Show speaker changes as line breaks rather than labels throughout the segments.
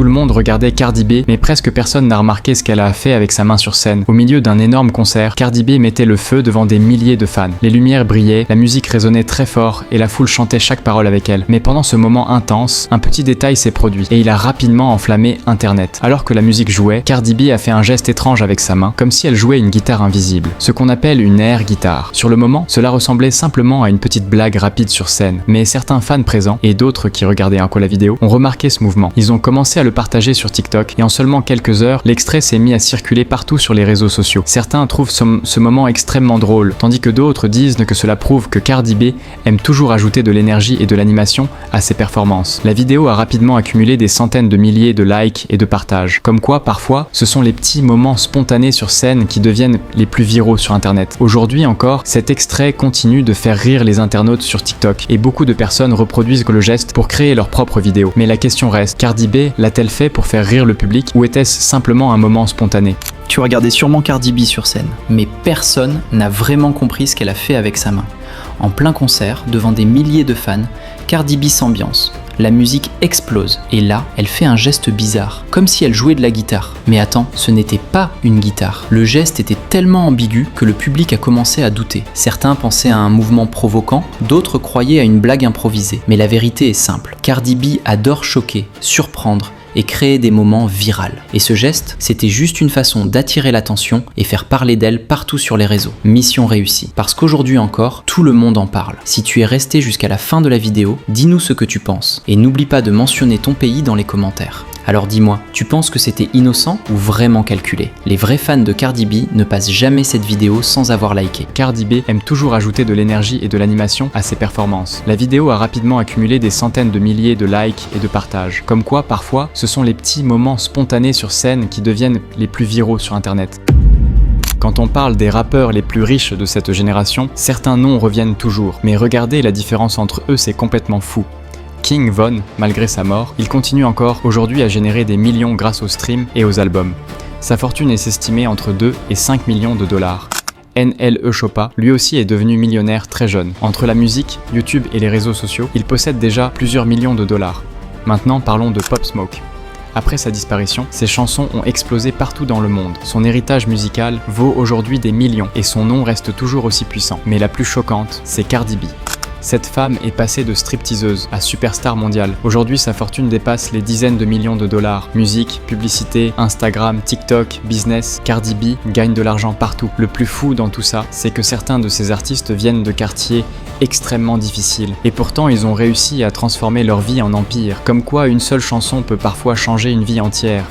Tout le monde regardait Cardi B, mais presque personne n'a remarqué ce qu'elle a fait avec sa main sur scène. Au milieu d'un énorme concert, Cardi B mettait le feu devant des milliers de fans. Les lumières brillaient, la musique résonnait très fort et la foule chantait chaque parole avec elle. Mais pendant ce moment intense, un petit détail s'est produit et il a rapidement enflammé Internet. Alors que la musique jouait, Cardi B a fait un geste étrange avec sa main, comme si elle jouait une guitare invisible, ce qu'on appelle une air guitare. Sur le moment, cela ressemblait simplement à une petite blague rapide sur scène, mais certains fans présents, et d'autres qui regardaient la vidéo, ont remarqué ce mouvement. Ils ont commencé à le partager sur TikTok, et en seulement quelques heures, l'extrait s'est mis à circuler partout sur les réseaux sociaux. Certains trouvent ce moment extrêmement drôle, tandis que d'autres disent que cela prouve que Cardi B aime toujours ajouter de l'énergie et de l'animation à ses performances. La vidéo a rapidement accumulé des centaines de milliers de likes et de partages. Comme quoi, parfois, ce sont les petits moments spontanés sur scène qui deviennent les plus viraux sur Internet. Aujourd'hui encore, cet extrait continue de faire rire les internautes sur TikTok, et beaucoup de personnes reproduisent le geste pour créer leur propre vidéo. Mais la question reste, Cardi B l'a-t-elle fait pour faire rire le public, ou était-ce simplement un moment spontané ?
Tu regardais sûrement Cardi B sur scène, mais personne n'a vraiment compris ce qu'elle a fait avec sa main. En plein concert, devant des milliers de fans, Cardi B s'ambiance. La musique explose, et là, elle fait un geste bizarre, comme si elle jouait de la guitare. Mais attends, ce n'était pas une guitare. Le geste était tellement ambigu que le public a commencé à douter. Certains pensaient à un mouvement provoquant, d'autres croyaient à une blague improvisée. Mais la vérité est simple. Cardi B adore choquer, surprendre, et créer des moments virals. Et ce geste, c'était juste une façon d'attirer l'attention et faire parler d'elle partout sur les réseaux. Mission réussie. Parce qu'aujourd'hui encore, tout le monde en parle. Si tu es resté jusqu'à la fin de la vidéo, dis-nous ce que tu penses. Et n'oublie pas de mentionner ton pays dans les commentaires. Alors dis-moi, tu penses que c'était innocent ou vraiment calculé ? Les vrais fans de Cardi B ne passent jamais cette vidéo sans avoir liké.
Cardi B aime toujours ajouter de l'énergie et de l'animation à ses performances. La vidéo a rapidement accumulé des centaines de milliers de likes et de partages. Comme quoi, parfois, ce sont les petits moments spontanés sur scène qui deviennent les plus viraux sur Internet. Quand on parle des rappeurs les plus riches de cette génération, certains noms reviennent toujours. Mais regardez la différence entre eux, c'est complètement fou. King Von, malgré sa mort, il continue encore aujourd'hui à générer des millions grâce aux streams et aux albums. Sa fortune est estimée entre 2 et 5 millions de dollars. NLE Choppa, lui aussi est devenu millionnaire très jeune. Entre la musique, YouTube et les réseaux sociaux, il possède déjà plusieurs millions de dollars. Maintenant, parlons de Pop Smoke. Après sa disparition, ses chansons ont explosé partout dans le monde. Son héritage musical vaut aujourd'hui des millions et son nom reste toujours aussi puissant. Mais la plus choquante, c'est Cardi B. Cette femme est passée de stripteaseuse à superstar mondiale. Aujourd'hui, sa fortune dépasse les dizaines de millions de dollars. Musique, publicité, Instagram, TikTok, business, Cardi B gagne de l'argent partout. Le plus fou dans tout ça, c'est que certains de ces artistes viennent de quartiers extrêmement difficiles. Et pourtant, ils ont réussi à transformer leur vie en empire. Comme quoi, une seule chanson peut parfois changer une vie entière.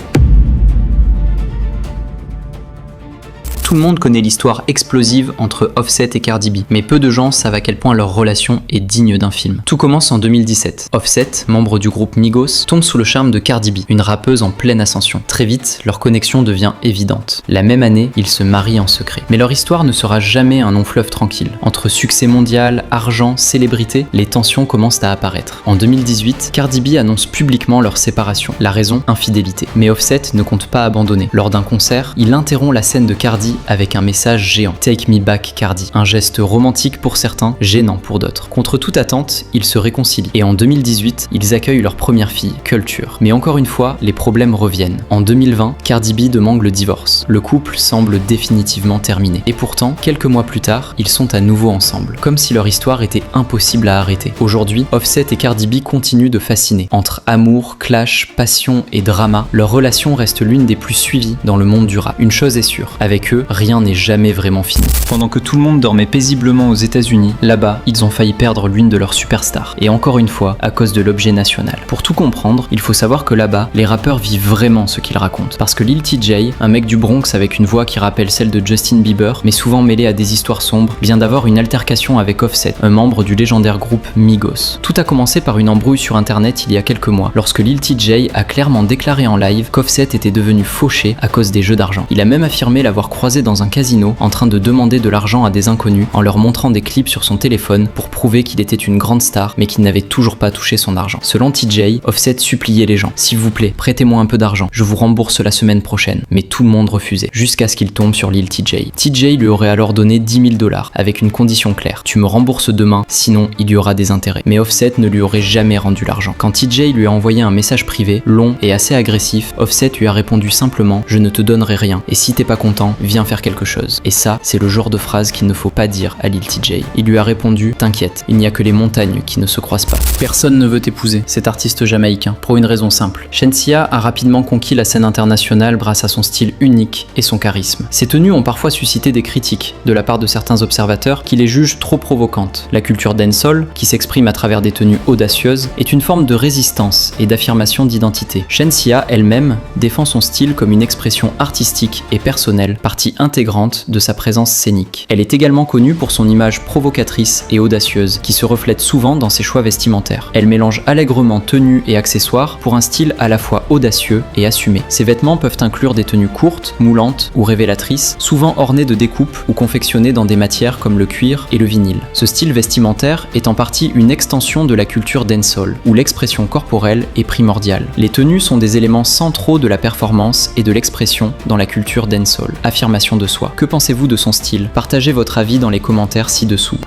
Tout le monde connaît l'histoire explosive entre Offset et Cardi B, mais peu de gens savent à quel point leur relation est digne d'un film. Tout commence en 2017. Offset, membre du groupe Migos, tombe sous le charme de Cardi B, une rappeuse en pleine ascension. Très vite, leur connexion devient évidente. La même année, ils se marient en secret. Mais leur histoire ne sera jamais un long fleuve tranquille. Entre succès mondial, argent, célébrité, les tensions commencent à apparaître. En 2018, Cardi B annonce publiquement leur séparation. La raison, infidélité. Mais Offset ne compte pas abandonner. Lors d'un concert, il interrompt la scène de Cardi avec un message géant. Take me back Cardi. Un geste romantique pour certains, gênant pour d'autres. Contre toute attente, ils se réconcilient. Et en 2018, ils accueillent leur première fille, Culture. Mais encore une fois, les problèmes reviennent. En 2020, Cardi B demande le divorce. Le couple semble définitivement terminé. Et pourtant, quelques mois plus tard, ils sont à nouveau ensemble. Comme si leur histoire était impossible à arrêter. Aujourd'hui, Offset et Cardi B continuent de fasciner. Entre amour, clash, passion et drama, leur relation reste l'une des plus suivies dans le monde du rap. Une chose est sûre, avec eux, rien n'est jamais vraiment fini. Pendant que tout le monde dormait paisiblement aux États-Unis, là-bas, ils ont failli perdre l'une de leurs superstars. Et encore une fois, à cause de l'objet national. Pour tout comprendre, il faut savoir que là-bas, les rappeurs vivent vraiment ce qu'ils racontent. Parce que Lil TJay, un mec du Bronx avec une voix qui rappelle celle de Justin Bieber, mais souvent mêlée à des histoires sombres, vient d'avoir une altercation avec Offset, un membre du légendaire groupe Migos. Tout a commencé par une embrouille sur internet il y a quelques mois, lorsque Lil TJay a clairement déclaré en live qu'Offset était devenu fauché à cause des jeux d'argent. Il a même affirmé l'avoir croisé croisé dans un casino en train de demander de l'argent à des inconnus en leur montrant des clips sur son téléphone pour prouver qu'il était une grande star mais qu'il n'avait toujours pas touché son argent. Selon TJ, Offset suppliait les gens: s'il vous plaît, prêtez-moi un peu d'argent, je vous rembourse la semaine prochaine. Mais tout le monde refusait, jusqu'à ce qu'il tombe sur l'île TJ. TJ lui aurait alors donné $10 000 avec une condition claire: tu me rembourses demain, sinon il y aura des intérêts. Mais Offset ne lui aurait jamais rendu l'argent. Quand TJ lui a envoyé un message privé, long et assez agressif, Offset lui a répondu simplement: je ne te donnerai rien, et si t'es pas content, viens faire quelque chose. Et ça, c'est le genre de phrase qu'il ne faut pas dire à l'île TJ. Il lui a répondu: t'inquiète, il n'y a que les montagnes qui ne se croisent pas. Personne ne veut épouser cet artiste jamaïcain, pour une raison simple. Shenseea a rapidement conquis la scène internationale grâce à son style unique et son charisme. Ses tenues ont parfois suscité des critiques de la part de certains observateurs qui les jugent trop provocantes. La culture dancehall, qui s'exprime à travers des tenues audacieuses, est une forme de résistance et d'affirmation d'identité. Shenseea elle-même défend son style comme une expression artistique et personnelle, partie intégrante de sa présence scénique. Elle est également connue pour son image provocatrice et audacieuse, qui se reflète souvent dans ses choix vestimentaires. Elle mélange allègrement tenues et accessoires pour un style à la fois audacieux et assumé. Ses vêtements peuvent inclure des tenues courtes, moulantes ou révélatrices, souvent ornées de découpes ou confectionnées dans des matières comme le cuir et le vinyle. Ce style vestimentaire est en partie une extension de la culture dancehall, où l'expression corporelle est primordiale. Les tenues sont des éléments centraux de la performance et de l'expression dans la culture dancehall. Affirmation de soi. Que pensez-vous de son style? Partagez votre avis dans les commentaires ci-dessous.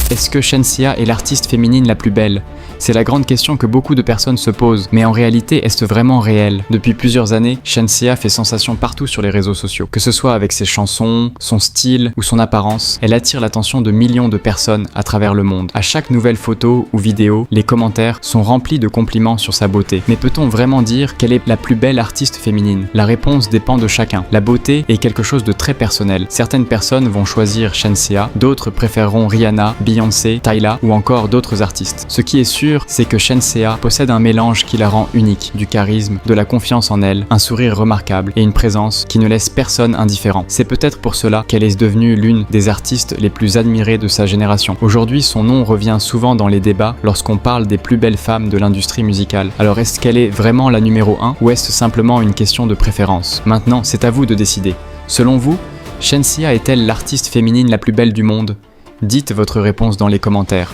Est-ce que Shenseea est l'artiste féminine la plus belle? C'est la grande question que beaucoup de personnes se posent, mais en réalité, est-ce vraiment réel? Depuis plusieurs années, Shenseea fait sensation partout sur les réseaux sociaux. Que ce soit avec ses chansons, son style ou son apparence, elle attire l'attention de millions de personnes à travers le monde. À chaque nouvelle photo ou vidéo, les commentaires sont remplis de compliments sur sa beauté. Mais peut-on vraiment dire qu'elle est la plus belle artiste féminine? La réponse dépend de chacun. La beauté est quelque chose de très personnel. Certaines personnes vont choisir Shenseea, d'autres préféreront Rihanna, Beyoncé, Tyla ou encore d'autres artistes. Ce qui est sûr, c'est que Shenseea possède un mélange qui la rend unique, du charisme, de la confiance en elle, un sourire remarquable et une présence qui ne laisse personne indifférent. C'est peut-être pour cela qu'elle est devenue l'une des artistes les plus admirées de sa génération. Aujourd'hui, son nom revient souvent dans les débats lorsqu'on parle des plus belles femmes de l'industrie musicale. Alors est-ce qu'elle est vraiment la numéro 1 ou est-ce simplement une question de préférence? Maintenant, c'est à vous de décider. Selon vous, Shenseea est-elle l'artiste féminine la plus belle du monde? Dites votre réponse dans les commentaires.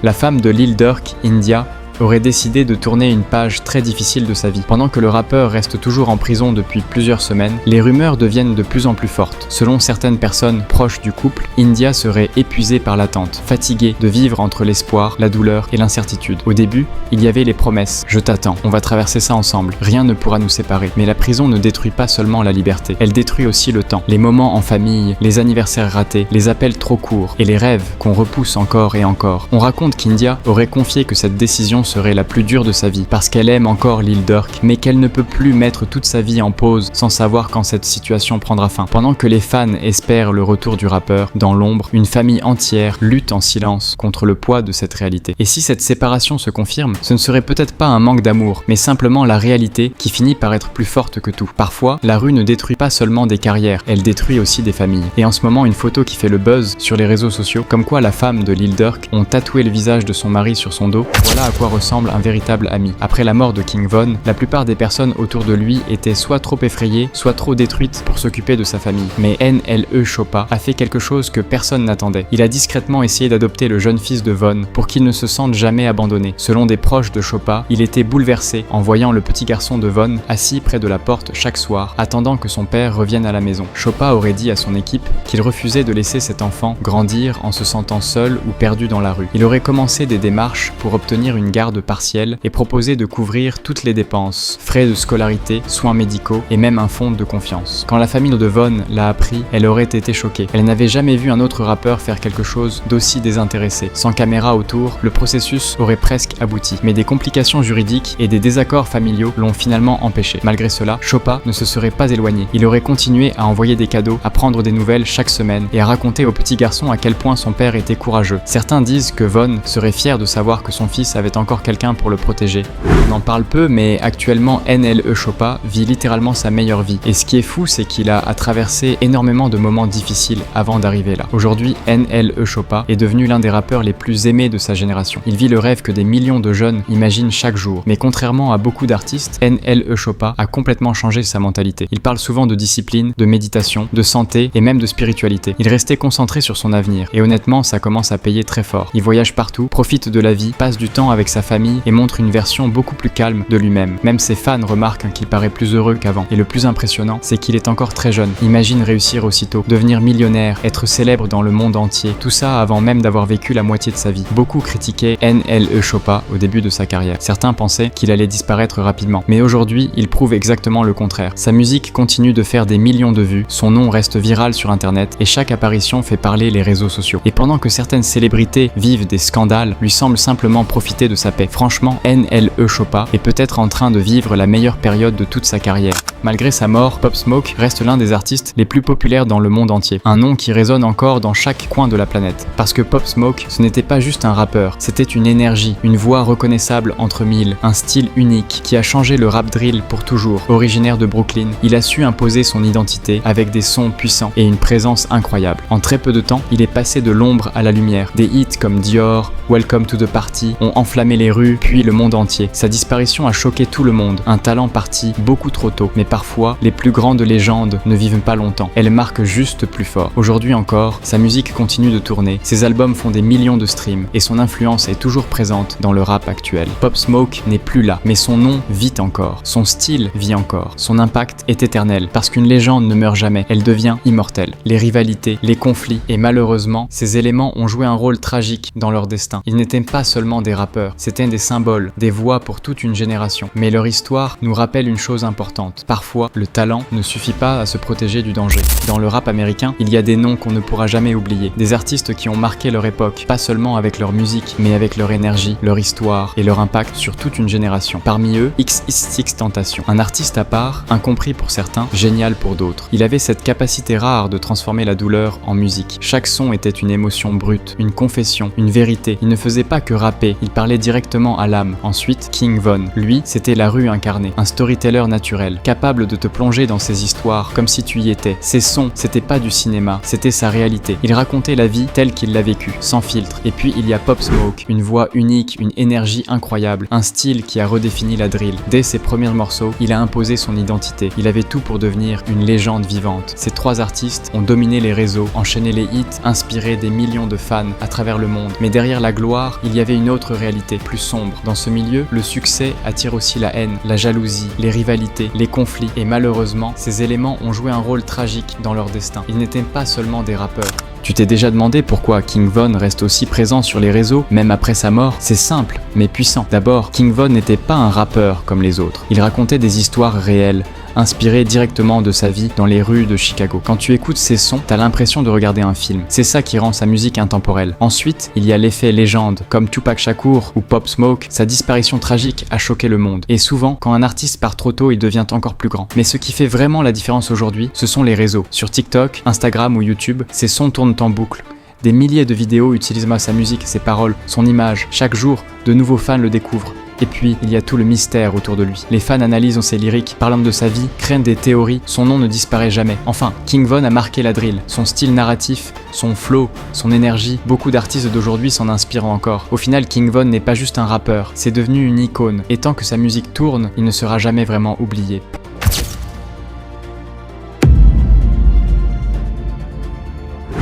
La femme de Lil Durk, India, aurait décidé de tourner une page très difficile de sa vie. Pendant que le rappeur reste toujours en prison depuis plusieurs semaines, les rumeurs deviennent de plus en plus fortes. Selon certaines personnes proches du couple, India serait épuisée par l'attente, fatiguée de vivre entre l'espoir, la douleur et l'incertitude. Au début, il y avait les promesses. Je t'attends, on va traverser ça ensemble, rien ne pourra nous séparer. Mais la prison ne détruit pas seulement la liberté, elle détruit aussi le temps, les moments en famille, les anniversaires ratés, les appels trop courts et les rêves qu'on repousse encore et encore. On raconte qu'India aurait confié que cette décision serait la plus dure de sa vie, parce qu'elle aime encore Lil Durk, mais qu'elle ne peut plus mettre toute sa vie en pause sans savoir quand cette situation prendra fin. Pendant que les fans espèrent le retour du rappeur, dans l'ombre, une famille entière lutte en silence contre le poids de cette réalité. Et si cette séparation se confirme, ce ne serait peut-être pas un manque d'amour, mais simplement la réalité qui finit par être plus forte que tout. Parfois, la rue ne détruit pas seulement des carrières, elle détruit aussi des familles. Et en ce moment, une photo qui fait le buzz sur les réseaux sociaux, comme quoi la femme de Lil Durk ont tatoué le visage de son mari sur son dos, voilà à quoi ressemble un véritable ami. Après la mort de King Von, la plupart des personnes autour de lui étaient soit trop effrayées, soit trop détruites pour s'occuper de sa famille. Mais NLE Choppa a fait quelque chose que personne n'attendait. Il a discrètement essayé d'adopter le jeune fils de Von pour qu'il ne se sente jamais abandonné. Selon des proches de Choppa, il était bouleversé en voyant le petit garçon de Von assis près de la porte chaque soir, attendant que son père revienne à la maison. Choppa aurait dit à son équipe qu'il refusait de laisser cet enfant grandir en se sentant seul ou perdu dans la rue. Il aurait commencé des démarches pour obtenir une garde partielle et proposé de couvrir toutes les dépenses, frais de scolarité, soins médicaux et même un fonds de confiance. Quand la famille de Von l'a appris, elle aurait été choquée. Elle n'avait jamais vu un autre rappeur faire quelque chose d'aussi désintéressé. Sans caméra autour, le processus aurait presque abouti. Mais des complications juridiques et des désaccords familiaux l'ont finalement empêché. Malgré cela, Choppa ne se serait pas éloigné. Il aurait continué à envoyer des cadeaux, à prendre des nouvelles chaque semaine et à raconter au petit garçon à quel point son père était courageux. Certains disent que Von serait fier de savoir que son fils avait encore encore quelqu'un pour le protéger. On en parle peu, mais actuellement NLE Choppa vit littéralement sa meilleure vie. Et ce qui est fou, c'est qu'il a traversé énormément de moments difficiles avant d'arriver là. Aujourd'hui, NLE Choppa est devenu l'un des rappeurs les plus aimés de sa génération. Il vit le rêve que des millions de jeunes imaginent chaque jour. Mais contrairement à beaucoup d'artistes, NLE Choppa a complètement changé sa mentalité. Il parle souvent de discipline, de méditation, de santé et même de spiritualité. Il restait concentré sur son avenir. Et honnêtement, ça commence à payer très fort. Il voyage partout, profite de la vie, passe du temps avec sa famille et montre une version beaucoup plus calme de lui-même. Même ses fans remarquent qu'il paraît plus heureux qu'avant. Et le plus impressionnant, c'est qu'il est encore très jeune. Imagine réussir aussitôt, devenir millionnaire, être célèbre dans le monde entier. Tout ça avant même d'avoir vécu la moitié de sa vie. Beaucoup critiquaient NLE Choppa au début de sa carrière. Certains pensaient qu'il allait disparaître rapidement. Mais aujourd'hui, il prouve exactement le contraire. Sa musique continue de faire des millions de vues, son nom reste viral sur internet et chaque apparition fait parler les réseaux sociaux. Et pendant que certaines célébrités vivent des scandales, lui semble simplement profiter de sa paix. Franchement, NLE Choppa est peut-être en train de vivre la meilleure période de toute sa carrière. Malgré sa mort, Pop Smoke reste l'un des artistes les plus populaires dans le monde entier. Un nom qui résonne encore dans chaque coin de la planète. Parce que Pop Smoke, ce n'était pas juste un rappeur, c'était une énergie, une voix reconnaissable entre mille, un style unique qui a changé le rap drill pour toujours. Originaire de Brooklyn, il a su imposer son identité avec des sons puissants et une présence incroyable. En très peu de temps, il est passé de l'ombre à la lumière. Des hits comme Dior, Welcome to the Party ont enflammé les rues puis le monde entier. Sa disparition a choqué tout le monde. Un talent parti beaucoup trop tôt. Mais parfois, les plus grandes légendes ne vivent pas longtemps. Elles marquent juste plus fort. Aujourd'hui encore, sa musique continue de tourner. Ses albums font des millions de streams et son influence est toujours présente dans le rap actuel. Pop Smoke n'est plus là, mais son nom vit encore. Son style vit encore. Son impact est éternel parce qu'une légende ne meurt jamais. Elle devient immortelle. Les rivalités, les conflits et malheureusement, ces éléments ont joué un rôle tragique dans leur destin. Ils n'étaient pas seulement des rappeurs, c'étaient des symboles, des voix pour toute une génération. Mais leur histoire nous rappelle une chose importante. Parfois, le talent ne suffit pas à se protéger du danger. Dans le rap américain, il y a des noms qu'on ne pourra jamais oublier. Des artistes qui ont marqué leur époque, pas seulement avec leur musique, mais avec leur énergie, leur histoire et leur impact sur toute une génération. Parmi eux, XXXTentacion. Un artiste à part, incompris pour certains, génial pour d'autres. Il avait cette capacité rare de transformer la douleur en musique. Chaque son était une émotion brute, une confession, une vérité. Il ne faisait pas que rapper, il parlait directement à l'âme. Ensuite, King Von. Lui, c'était la rue incarnée, un storyteller naturel, capable de te plonger dans ses histoires comme si tu y étais. Ses sons, c'était pas du cinéma, c'était sa réalité. Il racontait la vie telle qu'il l'a vécue, sans filtre. Et puis il y a Pop Smoke, une voix unique, une énergie incroyable, un style qui a redéfini la drill. Dès ses premiers morceaux, il a imposé son identité. Il avait tout pour devenir une légende vivante. Ces trois artistes ont dominé les réseaux, enchaîné les hits, inspiré des millions de fans à travers le monde. Mais derrière la gloire, il y avait une autre réalité, plus sombre. Dans ce milieu, le succès attire aussi la haine, la jalousie, les rivalités, les conflits. Et malheureusement, ces éléments ont joué un rôle tragique dans leur destin. Ils n'étaient pas seulement des rappeurs. Tu t'es déjà demandé pourquoi King Von reste aussi présent sur les réseaux, même après sa mort? C'est simple, mais puissant. D'abord, King Von n'était pas un rappeur comme les autres. Il racontait des histoires réelles, inspiré directement de sa vie dans les rues de Chicago. Quand tu écoutes ses sons, t'as l'impression de regarder un film. C'est ça qui rend sa musique intemporelle. Ensuite, il y a l'effet légende, comme Tupac Shakur ou Pop Smoke. Sa disparition tragique a choqué le monde. Et souvent, quand un artiste part trop tôt, il devient encore plus grand. Mais ce qui fait vraiment la différence aujourd'hui, ce sont les réseaux. Sur TikTok, Instagram ou YouTube, ses sons tournent en boucle. Des milliers de vidéos utilisent sa musique, ses paroles, son image. Chaque jour, de nouveaux fans le découvrent. Et puis, il y a tout le mystère autour de lui. Les fans analysent ses lyriques, parlent de sa vie, craignent des théories, son nom ne disparaît jamais. Enfin, King Von a marqué la drill. Son style narratif, son flow, son énergie, beaucoup d'artistes d'aujourd'hui s'en inspirent encore. Au final, King Von n'est pas juste un rappeur, c'est devenu une icône. Et tant que sa musique tourne, il ne sera jamais vraiment oublié.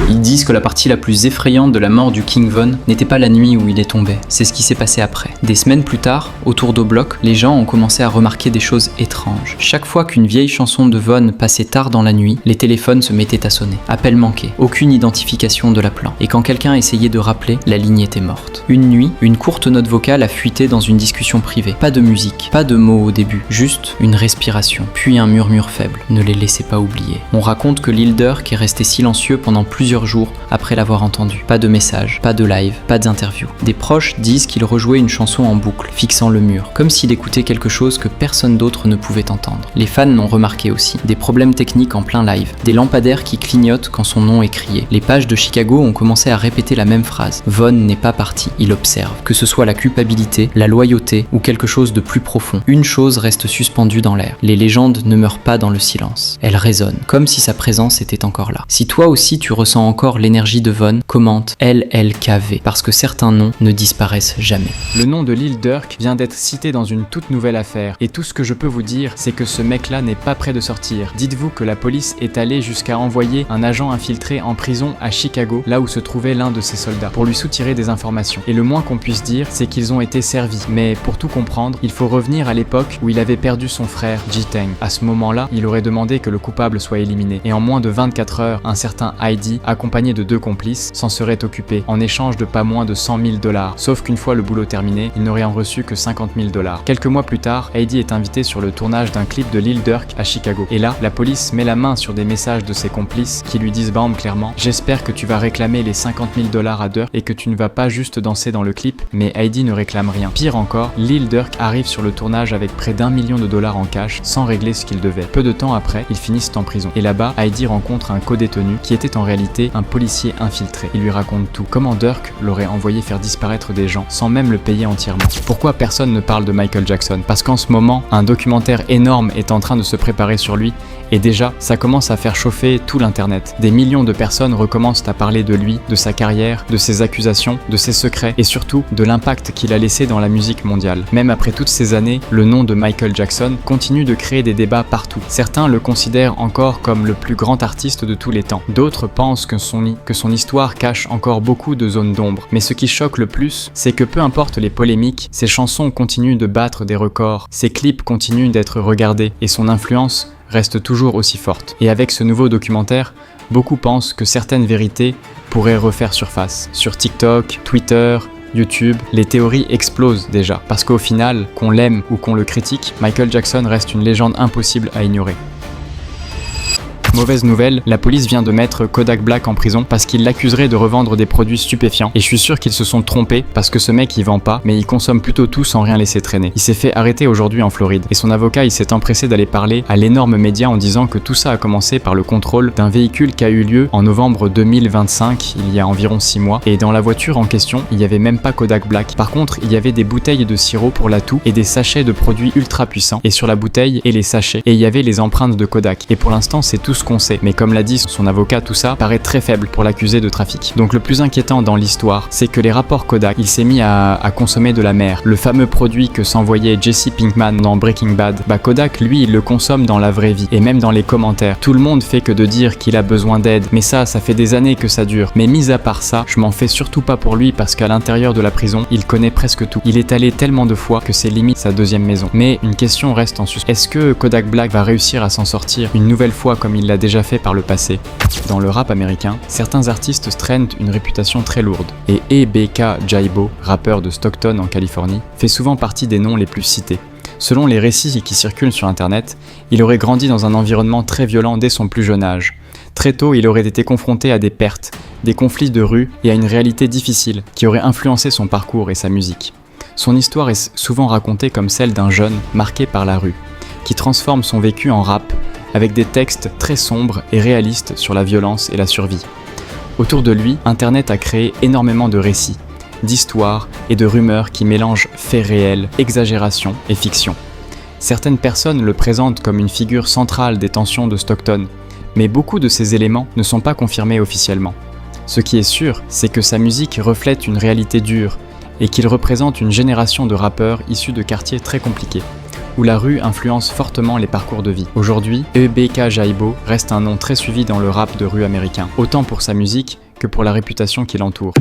Ils disent que la partie la plus effrayante de la mort du King Von n'était pas la nuit où il est tombé, c'est ce qui s'est passé après. Des semaines plus tard, autour d'O-Block, les gens ont commencé à remarquer des choses étranges. Chaque fois qu'une vieille chanson de Von passait tard dans la nuit, les téléphones se mettaient à sonner. Appel manqué, aucune identification de l'appelant. Et quand quelqu'un essayait de rappeler, la ligne était morte. Une nuit, une courte note vocale a fuité dans une discussion privée. Pas de musique, pas de mots au début, juste une respiration, puis un murmure faible. Ne les laissez pas oublier. On raconte que Lil Durk est resté silencieux pendant plusieurs jours retour après l'avoir entendu. Pas de message, pas de live, pas d'interview. Des proches disent qu'il rejouait une chanson en boucle, fixant le mur, comme s'il écoutait quelque chose que personne d'autre ne pouvait entendre. Les fans l'ont remarqué aussi. Des problèmes techniques en plein live, des lampadaires qui clignotent quand son nom est crié. Les pages de Chicago ont commencé à répéter la même phrase. Von n'est pas parti, il observe. Que ce soit la culpabilité, la loyauté ou quelque chose de plus profond, une chose reste suspendue dans l'air. Les légendes ne meurent pas dans le silence. Elles résonnent, comme si sa présence était encore là. Si toi aussi tu ressens encore l'énergie de Von, commente LLKV, parce que certains noms ne disparaissent jamais.
Le nom de Lil Durk vient d'être cité dans une toute nouvelle affaire, et tout ce que je peux vous dire, c'est que ce mec-là n'est pas près de sortir. Dites-vous que la police est allée jusqu'à envoyer un agent infiltré en prison à Chicago, là où se trouvait l'un de ses soldats, pour lui soutirer des informations. Et le moins qu'on puisse dire, c'est qu'ils ont été servis. Mais pour tout comprendre, il faut revenir à l'époque où il avait perdu son frère, Jiteng. À ce moment-là, il aurait demandé que le coupable soit éliminé. Et en moins de 24 heures, un certain Heidi, accompagné de 2 complices, s'en serait occupé, en échange de pas moins de $100 000. Sauf qu'une fois le boulot terminé, il n'aurait en reçu que $50 000. Quelques mois plus tard, Heidi est invité sur le tournage d'un clip de Lil Durk à Chicago. Et là, la police met la main sur des messages de ses complices qui lui disent bam clairement « J'espère que tu vas réclamer les $50 000 à Durk et que tu ne vas pas juste danser dans le clip », mais Heidi ne réclame rien. Pire encore, Lil Durk arrive sur le tournage avec près d'$1 million en cash sans régler ce qu'il devait. Peu de temps après, ils finissent en prison. Et là-bas, Heidi rencontre un co-détenu qui était en réalité un policier infiltré. Il lui raconte tout. Comment Durk l'aurait envoyé faire disparaître des gens sans même le payer entièrement. Pourquoi personne ne parle de Michael Jackson? Parce qu'en ce moment, un documentaire énorme est en train de se préparer sur lui et déjà, ça commence à faire chauffer tout l'internet. Des millions de personnes recommencent à parler de lui, de sa carrière, de ses accusations, de ses secrets et surtout de l'impact qu'il a laissé dans la musique mondiale. Même après toutes ces années, le nom de Michael Jackson continue de créer des débats partout. Certains le considèrent encore comme le plus grand artiste de tous les temps. D'autres pensent que son histoire cache encore beaucoup de zones d'ombre. Mais ce qui choque le plus, c'est que peu importe les polémiques, ses chansons continuent de battre des records, ses clips continuent d'être regardés et son influence reste toujours aussi forte. Et avec ce nouveau documentaire, beaucoup pensent que certaines vérités pourraient refaire surface. Sur TikTok, Twitter, YouTube, les théories explosent déjà. Parce qu'au final, qu'on l'aime ou qu'on le critique, Michael Jackson reste une légende impossible à ignorer. Mauvaise nouvelle, la police vient de mettre Kodak Black en prison parce qu'il l'accuserait de revendre des produits stupéfiants. Et je suis sûr qu'ils se sont trompés parce que ce mec il vend pas, mais il consomme plutôt tout sans rien laisser traîner. Il s'est fait arrêter aujourd'hui en Floride. Et son avocat il s'est empressé d'aller parler à l'énorme média en disant que tout ça a commencé par le contrôle d'un véhicule qui a eu lieu en novembre 2025, il y a environ 6 mois. Et dans la voiture en question, il n'y avait même pas Kodak Black. Par contre, il y avait des bouteilles de sirop pour la toux et des sachets de produits ultra puissants. Et sur la bouteille et les sachets, et il y avait les empreintes de Kodak. Et pour l'instant, c'est tout ce qu'on sait, mais comme l'a dit son avocat, tout ça paraît très faible pour l'accuser de trafic. Donc le plus inquiétant dans l'histoire, c'est que les rapports Kodak, il s'est mis à consommer de la mer, le fameux produit que s'envoyait Jesse Pinkman dans Breaking Bad. Bah Kodak, lui, il le consomme dans la vraie vie, et même dans les commentaires. Tout le monde fait que de dire qu'il a besoin d'aide, mais ça fait des années que ça dure. Mais mis à part ça, je m'en fais surtout pas pour lui parce qu'à l'intérieur de la prison, il connaît presque tout. Il est allé tellement de fois que c'est limite sa deuxième maison. Mais une question reste en suspens. Est-ce que Kodak Black va réussir à s'en sortir une nouvelle fois comme il l'a déjà fait par le passé? Dans le rap américain, certains artistes traînent une réputation très lourde, et E.B.K. Jaibo, rappeur de Stockton en Californie, fait souvent partie des noms les plus cités. Selon les récits qui circulent sur internet, il aurait grandi dans un environnement très violent dès son plus jeune âge. Très tôt, il aurait été confronté à des pertes, des conflits de rue et à une réalité difficile qui aurait influencé son parcours et sa musique. Son histoire est souvent racontée comme celle d'un jeune marqué par la rue, qui transforme son vécu en rap avec des textes très sombres et réalistes sur la violence et la survie. Autour de lui, Internet a créé énormément de récits, d'histoires et de rumeurs qui mélangent faits réels, exagération et fiction. Certaines personnes le présentent comme une figure centrale des tensions de Stockton, mais beaucoup de ces éléments ne sont pas confirmés officiellement. Ce qui est sûr, c'est que sa musique reflète une réalité dure et qu'il représente une génération de rappeurs issus de quartiers très compliqués, où la rue influence fortement les parcours de vie. Aujourd'hui, E.B.K. Jaibo reste un nom très suivi dans le rap de rue américain, autant pour sa musique que pour la réputation qui l'entoure.